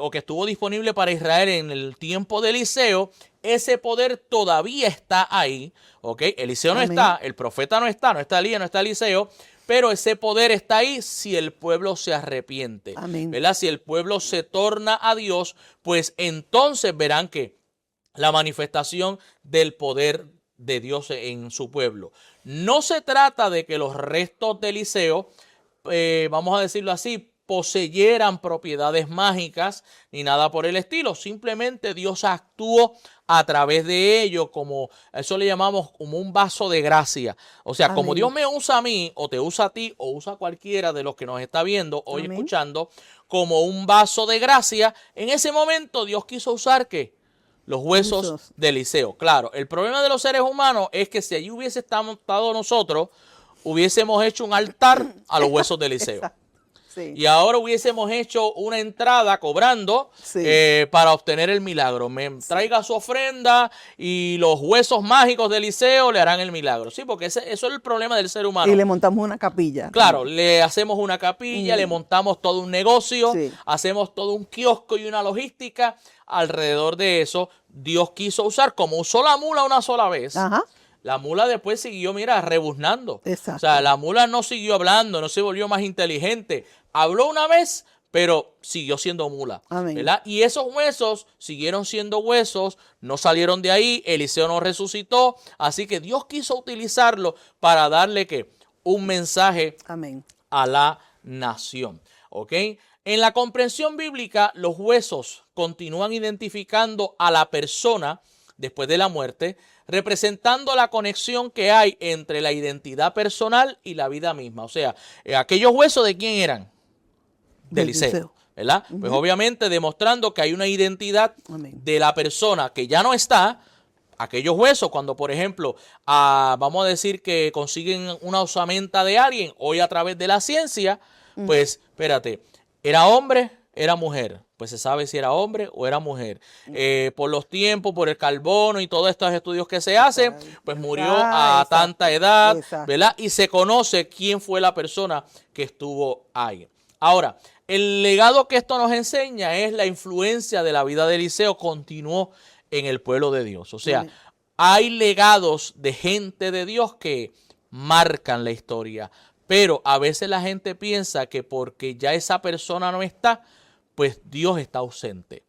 o que estuvo disponible para Israel en el tiempo de Eliseo, ese poder todavía está ahí, ¿ok? Eliseo no está, el profeta no está Elías, no está Eliseo, pero ese poder está ahí si el pueblo se arrepiente, ¿verdad? Si el pueblo se torna a Dios, pues entonces verán que la manifestación del poder de Dios en su pueblo. No se trata de que los restos de Eliseo, vamos a decirlo así, poseyeran propiedades mágicas ni nada por el estilo. Simplemente Dios actuó a través de ellos, como eso le llamamos como un vaso de gracia. O sea, como Dios me usa a mí, o te usa a ti, o usa a cualquiera de los que nos está viendo o escuchando, como un vaso de gracia, en ese momento Dios quiso usar ¿qué? Los huesos de Eliseo. Claro, el problema de los seres humanos es que si allí hubiese estado nosotros, hubiésemos hecho un altar a los huesos de Eliseo. Sí. Y ahora hubiésemos hecho una entrada cobrando para obtener el milagro. Me traiga su ofrenda y los huesos mágicos de Eliseo le harán el milagro. Sí, porque eso es el problema del ser humano. Y le montamos una capilla. Claro, le hacemos una capilla, le montamos todo un negocio, hacemos todo un kiosco y una logística alrededor de eso. Dios quiso usar, como usó la mula una sola vez. La mula después siguió, mira, rebuznando. Exacto. O sea, la mula no siguió hablando, no se volvió más inteligente. Habló una vez, pero siguió siendo mula. ¿Verdad? Y esos huesos siguieron siendo huesos, no salieron de ahí, Eliseo no resucitó. Así que Dios quiso utilizarlo para darle ¿qué? Un mensaje a la nación. ¿Ok? En la comprensión bíblica, los huesos continúan identificando a la persona después de la muerte, representando la conexión que hay entre la identidad personal y la vida misma. O sea, aquellos huesos, ¿de quién eran? De Eliseo, ¿verdad? Pues obviamente demostrando que hay una identidad de la persona que ya no está. Aquellos huesos, cuando por ejemplo, vamos a decir que consiguen una osamenta de alguien, hoy a través de la ciencia, pues, espérate, ¿era hombre? ¿Era mujer? Pues se sabe si era hombre o era mujer. Por los tiempos, por el carbono y todos estos estudios que se hacen, pues murió a tanta edad, ¿verdad? Y se conoce quién fue la persona que estuvo ahí. Ahora, el legado que esto nos enseña es la influencia de la vida de Eliseo continuó en el pueblo de Dios. O sea, hay legados de gente de Dios que marcan la historia, pero a veces la gente piensa que porque ya esa persona no está, pues Dios está ausente.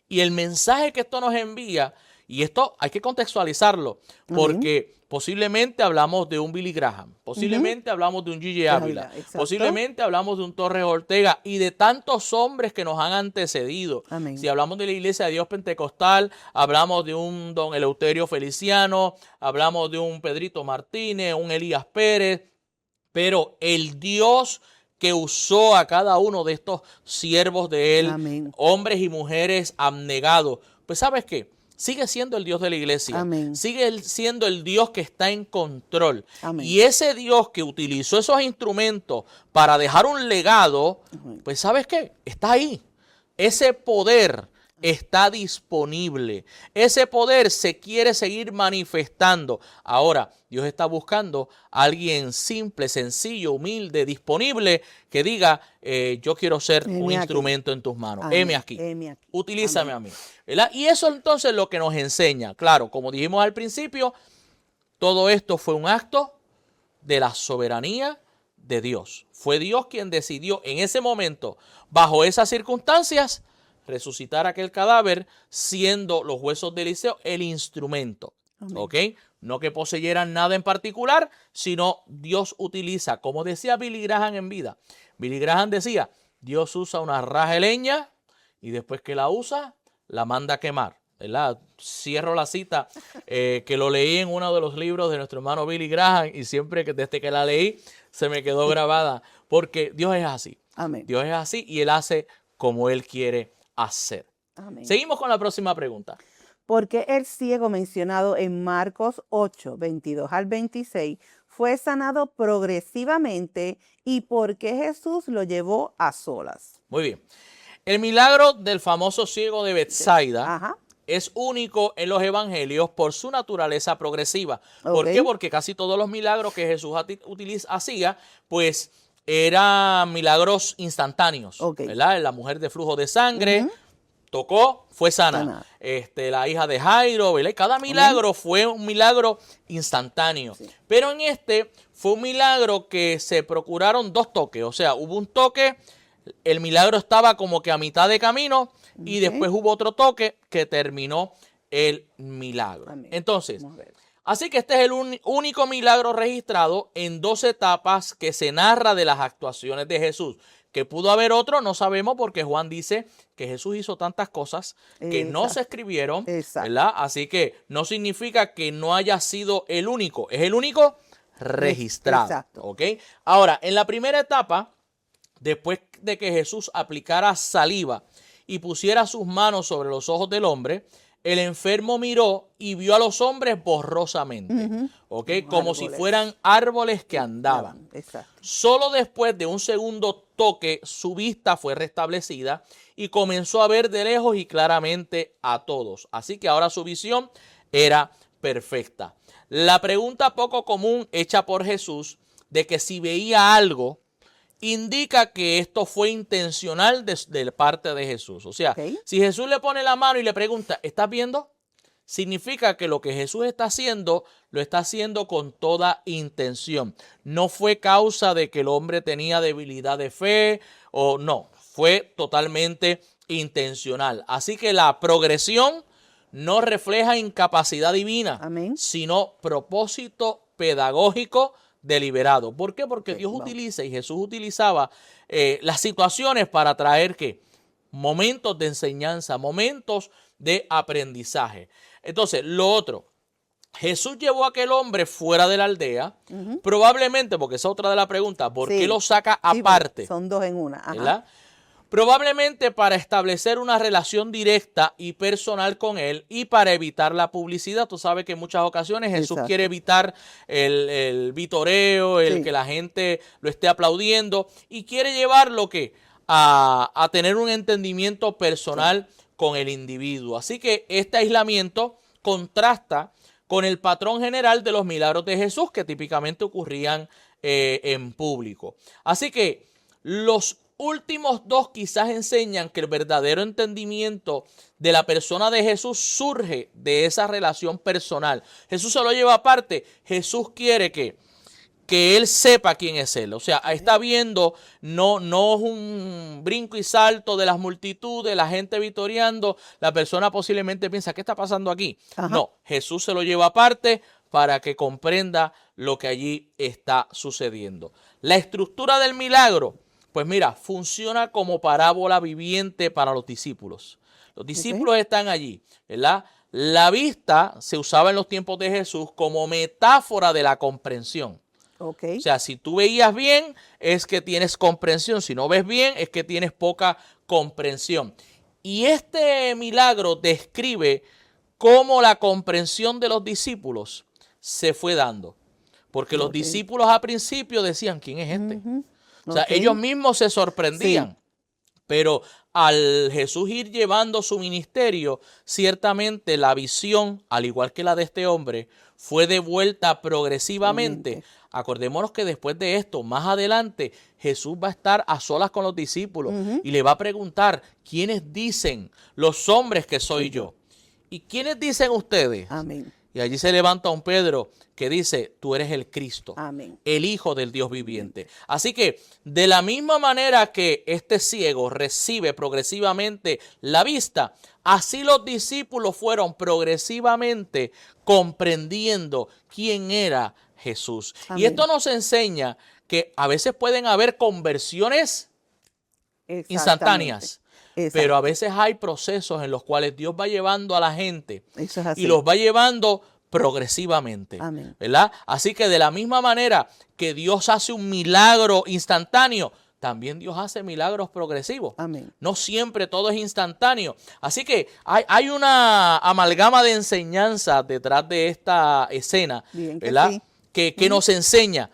Y el mensaje que esto nos envía, y esto hay que contextualizarlo, porque posiblemente hablamos de un Billy Graham, posiblemente hablamos de un G.J. Ávila, posiblemente hablamos de un Torres Ortega y de tantos hombres que nos han antecedido. Si hablamos de la Iglesia de Dios Pentecostal, hablamos de un don Eleuterio Feliciano, hablamos de un Pedrito Martínez, un Elías Pérez, pero el Dios que usó a cada uno de estos siervos de él, hombres y mujeres abnegados, pues ¿sabes qué? Sigue siendo el Dios de la iglesia. Sigue siendo el Dios que está en control. Y ese Dios que utilizó esos instrumentos para dejar un legado, pues ¿sabes qué? Está ahí. Ese poder está disponible. Ese poder se quiere seguir manifestando. Ahora, Dios está buscando a alguien simple, sencillo, humilde, disponible, que diga, yo quiero ser un instrumento en tus manos. Heme aquí. Utilízame a mí. ¿Verdad? Y eso entonces es lo que nos enseña. Claro, como dijimos al principio, todo esto fue un acto de la soberanía de Dios. Fue Dios quien decidió en ese momento, bajo esas circunstancias, resucitar aquel cadáver, siendo los huesos de Eliseo el instrumento. ¿Ok? No que poseyeran nada en particular, sino Dios utiliza, como decía Billy Graham en vida. Billy Graham decía, Dios usa una raja de leña y después que la usa, la manda a quemar, ¿verdad? Cierro la cita que lo leí en uno de los libros de nuestro hermano Billy Graham y siempre que desde que la leí se me quedó grabada porque Dios es así. Amén. Dios es así y Él hace como Él quiere hacer. Amén. Seguimos con la próxima pregunta. ¿Por qué el ciego mencionado en Marcos 8, 22 al 26 fue sanado progresivamente y por qué Jesús lo llevó a solas? Muy bien. El milagro del famoso ciego de Betsaida Ajá. es único en los evangelios por su naturaleza progresiva. ¿Por Ok. qué? Porque casi todos los milagros que Jesús hacía, pues eran milagros instantáneos. Ok. ¿Verdad? La mujer de flujo de sangre tocó, fue sana. La hija de Jairo, ¿verdad? Cada milagro fue un milagro instantáneo. Sí. Pero en este fue un milagro que se procuraron 2 toques. O sea, hubo un toque, el milagro estaba como que a mitad de camino y después hubo otro toque que terminó el milagro. Amén. Entonces, Vamos a ver. así que este es el único milagro registrado en 2 etapas que se narra de las actuaciones de Jesús. Que pudo haber otro, no sabemos porque Juan dice que Jesús hizo tantas cosas que no se escribieron, ¿verdad? Así que no significa que no haya sido el único, es el único registrado. Exacto. ¿Ok? Ahora, en la primera etapa, después de que Jesús aplicara saliva y pusiera sus manos sobre los ojos del hombre, el enfermo miró y vio a los hombres borrosamente, ¿ok? Como si fueran árboles que andaban. Exacto. Solo después de un segundo toque, su vista fue restablecida y comenzó a ver de lejos y claramente a todos. Así que ahora su visión era perfecta. La pregunta poco común hecha por Jesús de que si veía algo indica que esto fue intencional de parte de Jesús. O sea, si Jesús le pone la mano y le pregunta, ¿estás viendo? Significa que lo que Jesús está haciendo, lo está haciendo con toda intención. No fue causa de que el hombre tenía debilidad de fe o no, fue totalmente intencional. Así que la progresión no refleja incapacidad divina, sino propósito pedagógico deliberado. ¿Por qué? Porque Dios utiliza y Jesús utilizaba las situaciones para traer ¿qué? Momentos de enseñanza, momentos de aprendizaje. Entonces, lo otro, Jesús llevó a aquel hombre fuera de la aldea, probablemente, porque esa es otra de las preguntas, ¿por qué lo saca aparte? Son 2 en una. Ajá. ¿Verdad? Probablemente para establecer una relación directa y personal con él y para evitar la publicidad. Tú sabes que en muchas ocasiones Jesús quiere evitar el vitoreo, que la gente lo esté aplaudiendo y quiere llevarlo a tener un entendimiento personal con el individuo. Así que este aislamiento contrasta con el patrón general de los milagros de Jesús que típicamente ocurrían en público. Así que los últimos 2 quizás enseñan que el verdadero entendimiento de la persona de Jesús surge de esa relación personal. Jesús se lo lleva aparte. Jesús quiere que él sepa quién es él. O sea, está viendo, no es un brinco y salto de las multitudes, la gente vitoreando. La persona posiblemente piensa, ¿qué está pasando aquí? No, Jesús se lo lleva aparte para que comprenda lo que allí está sucediendo. La estructura del milagro, pues mira, funciona como parábola viviente para los discípulos. Los discípulos están allí, ¿verdad? La vista se usaba en los tiempos de Jesús como metáfora de la comprensión. O sea, si tú veías bien, es que tienes comprensión. Si no ves bien, es que tienes poca comprensión. Y este milagro describe cómo la comprensión de los discípulos se fue dando. Porque los discípulos al principio decían, ¿quién es este? O sea, ellos mismos se sorprendían. Pero al Jesús ir llevando su ministerio, ciertamente la visión, al igual que la de este hombre, fue devuelta progresivamente. Acordémonos que después de esto, más adelante, Jesús va a estar a solas con los discípulos y le va a preguntar, ¿quiénes dicen los hombres que soy yo? ¿Y quiénes dicen ustedes? Amén. Y allí se levanta un Pedro que dice, tú eres el Cristo, el Hijo del Dios viviente. Así que de la misma manera que este ciego recibe progresivamente la vista, así los discípulos fueron progresivamente comprendiendo quién era Jesús. Y esto nos enseña que a veces pueden haber conversiones instantáneas. pero a veces hay procesos en los cuales Dios va llevando a la gente Eso es así. y los va llevando progresivamente, Amén. ¿verdad? Así que de la misma manera que Dios hace un milagro instantáneo, también Dios hace milagros progresivos. Amén. No siempre todo es instantáneo. Así que hay una amalgama de enseñanza detrás de esta escena, Bien que ¿verdad? sí. Que nos enseña.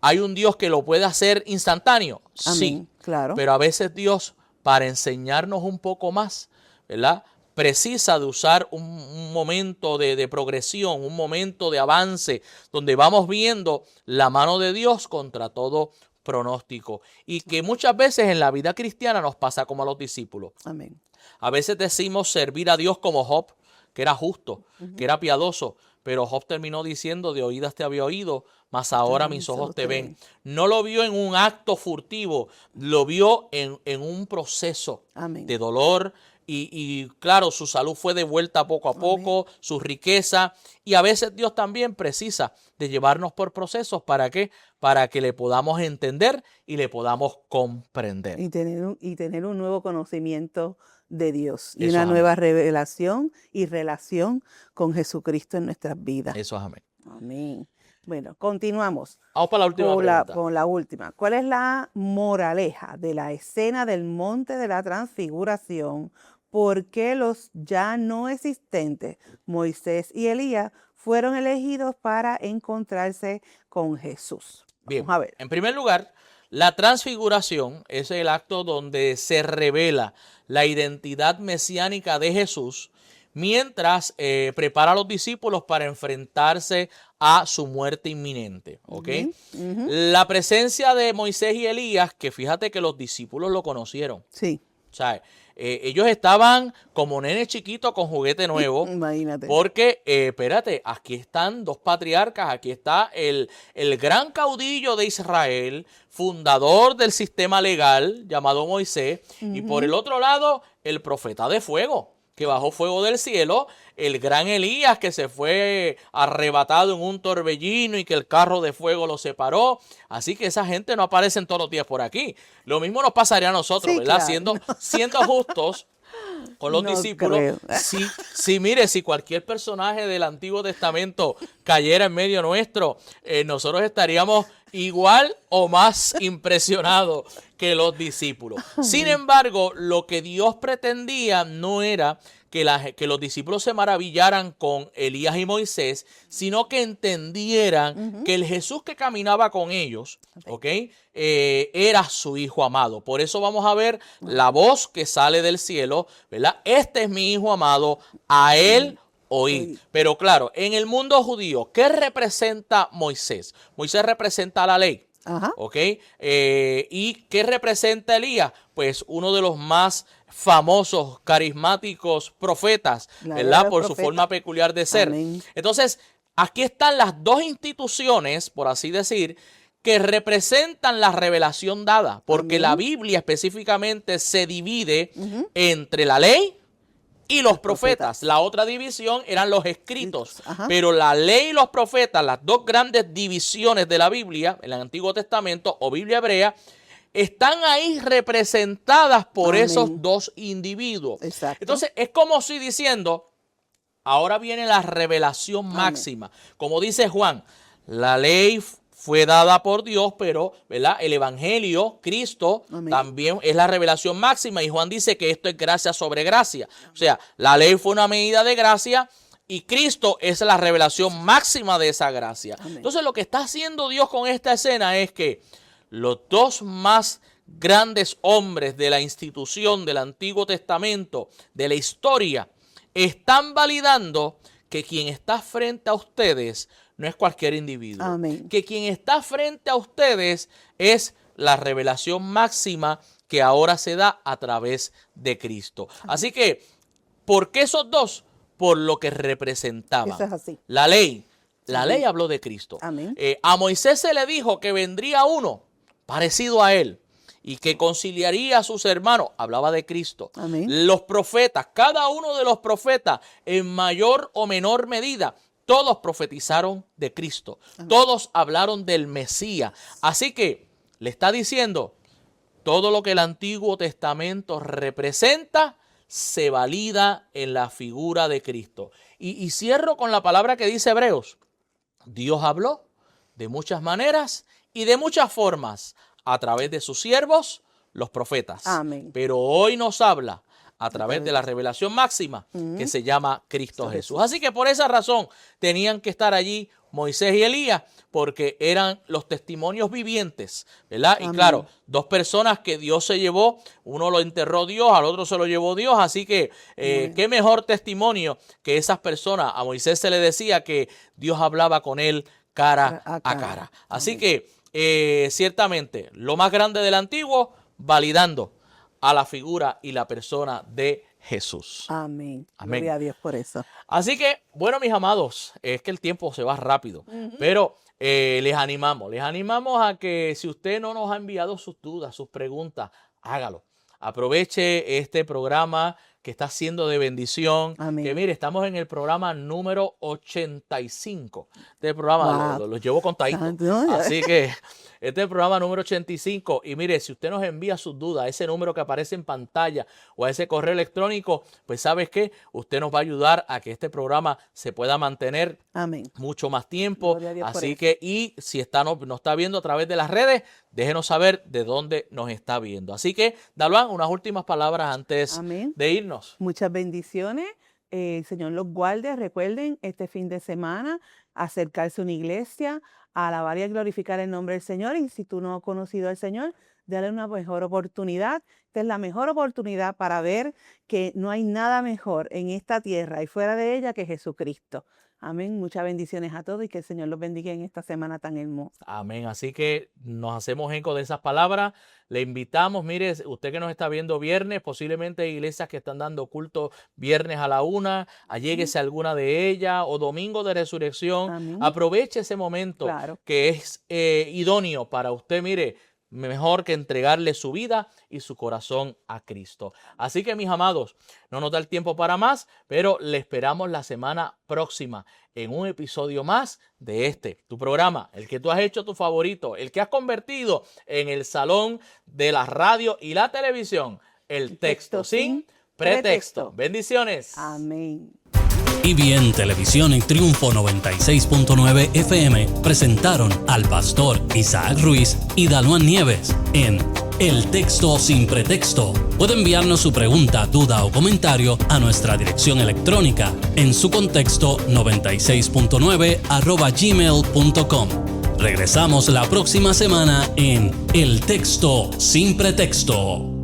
¿Hay un Dios que lo puede hacer instantáneo? Sí. Amén, claro. Pero a veces Dios, para enseñarnos un poco más, ¿verdad?, precisa de usar un momento de progresión, un momento de avance, donde vamos viendo la mano de Dios contra todo pronóstico. Y que muchas veces en la vida cristiana nos pasa como a los discípulos. Amén. A veces decimos servir a Dios como Job, que era justo, que era piadoso, pero Job terminó diciendo: de oídas te había oído, mas ahora mis ojos te ven. No lo vio en un acto furtivo, lo vio en un proceso Amén. de dolor. Y claro, su salud fue devuelta poco a poco, su riqueza. Y a veces Dios también precisa de llevarnos por procesos. ¿Para qué? Para que le podamos entender y le podamos comprender. Y tener un nuevo conocimiento de Dios y Eso una es nueva revelación y relación con Jesucristo en nuestras vidas. Eso es amén. Amén. Bueno, continuamos Vamos para la última pregunta. con la última. ¿Cuál es la moraleja de la escena del monte de la transfiguración? ¿Por qué los ya no existentes, Moisés y Elías, fueron elegidos para encontrarse con Jesús? Bien, Vamos a ver. en primer lugar, la transfiguración es el acto donde se revela la identidad mesiánica de Jesús mientras prepara a los discípulos para enfrentarse a su muerte inminente. ¿Ok? La presencia de Moisés y Elías, que fíjate que los discípulos lo conocieron. Sí. O sea, ellos estaban como nenes chiquitos con juguete nuevo. Imagínate. Porque, espérate, aquí están dos patriarcas, aquí está el gran caudillo de Israel, fundador del sistema legal llamado Moisés, y por el otro lado, el profeta de fuego, que bajó fuego del cielo, el gran Elías que se fue arrebatado en un torbellino y que el carro de fuego lo separó. Así que esa gente no aparece todos los días por aquí. Lo mismo nos pasaría a nosotros, Sí, ¿verdad? claro. Siendo justos con los No discípulos. creo. Mire, si cualquier personaje del Antiguo Testamento cayera en medio nuestro, nosotros estaríamos igual o más impresionados que los discípulos. Sin embargo, lo que Dios pretendía no era que los discípulos se maravillaran con Elías y Moisés, sino que entendieran que el Jesús que caminaba con ellos, era su Hijo amado. Por eso vamos a ver la voz que sale del cielo, ¿verdad? Este es mi Hijo amado, a él oíd. Pero claro, en el mundo judío, ¿qué representa Moisés? Moisés representa la ley. Ajá. ¿Ok? ¿Y qué representa Elías? Pues uno de los más famosos, carismáticos profetas, ¿verdad? Por su forma peculiar de ser. Amén. Entonces, aquí están las dos instituciones, por así decir, que representan la revelación dada, porque Amén. la Biblia específicamente se divide entre la ley y los profetas. La otra división eran los escritos. Ajá. Pero la ley y los profetas, las dos grandes divisiones de la Biblia, en el Antiguo Testamento o Biblia hebrea, están ahí representadas por Amén. esos dos individuos. Exacto. Entonces, es como si diciendo, ahora viene la revelación máxima. Como dice Juan, la ley fue dada por Dios, pero, ¿verdad?, el Evangelio, Cristo, Amén. también es la revelación máxima. Y Juan dice que esto es gracia sobre gracia. O sea, la ley fue una medida de gracia y Cristo es la revelación máxima de esa gracia. Amén. Entonces, lo que está haciendo Dios con esta escena es que los dos más grandes hombres de la institución del Antiguo Testamento, de la historia, están validando que quien está frente a ustedes no es cualquier individuo. Amén. Que quien está frente a ustedes es la revelación máxima que ahora se da a través de Cristo. Así que, ¿por qué esos dos? Por lo que representaban. Eso es así. La ley. La Amén. ley habló de Cristo. Amén. A Moisés se le dijo que vendría uno parecido a él y que conciliaría a sus hermanos. Hablaba de Cristo. Amén. Los profetas, cada uno de los profetas, en mayor o menor medida, todos profetizaron de Cristo. Todos hablaron del Mesías. Así que le está diciendo, todo lo que el Antiguo Testamento representa se valida en la figura de Cristo. Y cierro con la palabra que dice Hebreos. Dios habló de muchas maneras y de muchas formas a través de sus siervos, los profetas. Amén. Pero hoy nos habla a través de la revelación máxima que se llama Cristo Jesús. Así que por esa razón tenían que estar allí Moisés y Elías, porque eran los testimonios vivientes, ¿verdad? Amén. Y claro, dos personas que Dios se llevó, uno lo enterró Dios, al otro se lo llevó Dios, así que qué mejor testimonio que esas personas. A Moisés se le decía que Dios hablaba con él cara a cara. Así que ciertamente lo más grande del antiguo, validando a la figura y la persona de Jesús. Amén. Amén. Gloria a Dios por eso. Así que, bueno, mis amados, es que el tiempo se va rápido, pero les animamos a que si usted no nos ha enviado sus dudas, sus preguntas, hágalo. Aproveche este programa que está siendo de bendición. Amén. Que mire, estamos en el programa número 85. Este programa lo llevo contadito. Así que este es el programa número 85. Y mire, si usted nos envía sus dudas a ese número que aparece en pantalla o a ese correo electrónico, pues ¿sabes qué? Usted nos va a ayudar a que este programa se pueda mantener mucho más tiempo. Así que, y si nos está viendo a través de las redes, déjenos saber de dónde nos está viendo. Así que, Dalvan, unas últimas palabras antes de irnos. Muchas bendiciones. El Señor los guarde. Recuerden, este fin de semana, acercarse a una iglesia, a alabar y a glorificar el nombre del Señor. Y si tú no has conocido al Señor, dale una mejor oportunidad. Esta es la mejor oportunidad para ver que no hay nada mejor en esta tierra y fuera de ella que Jesucristo. Amén. Muchas bendiciones a todos y que el Señor los bendiga en esta semana tan hermosa. Amén. Así que nos hacemos eco de esas palabras. Le invitamos, mire, usted que nos está viendo viernes, posiblemente hay iglesias que están dando culto viernes a la 1, alléguese a alguna de ellas, o domingo de resurrección. Amén. Aproveche ese momento que es idóneo para usted, mire, mejor que entregarle su vida y su corazón a Cristo. Así que, mis amados, no nos da el tiempo para más, pero le esperamos la semana próxima en un episodio más de tu programa, el que tú has hecho tu favorito, el que has convertido en el salón de la radio y la televisión, el texto sin pretexto. Bendiciones. Amén. EBN Televisión y Triunfo 96.9 FM presentaron al pastor Isaac Ruiz y Dalvan Nieves en El Texto Sin Pretexto. Puede enviarnos su pregunta, duda o comentario a nuestra dirección electrónica en su contexto 96.9@gmail.com. Regresamos la próxima semana en El Texto Sin Pretexto.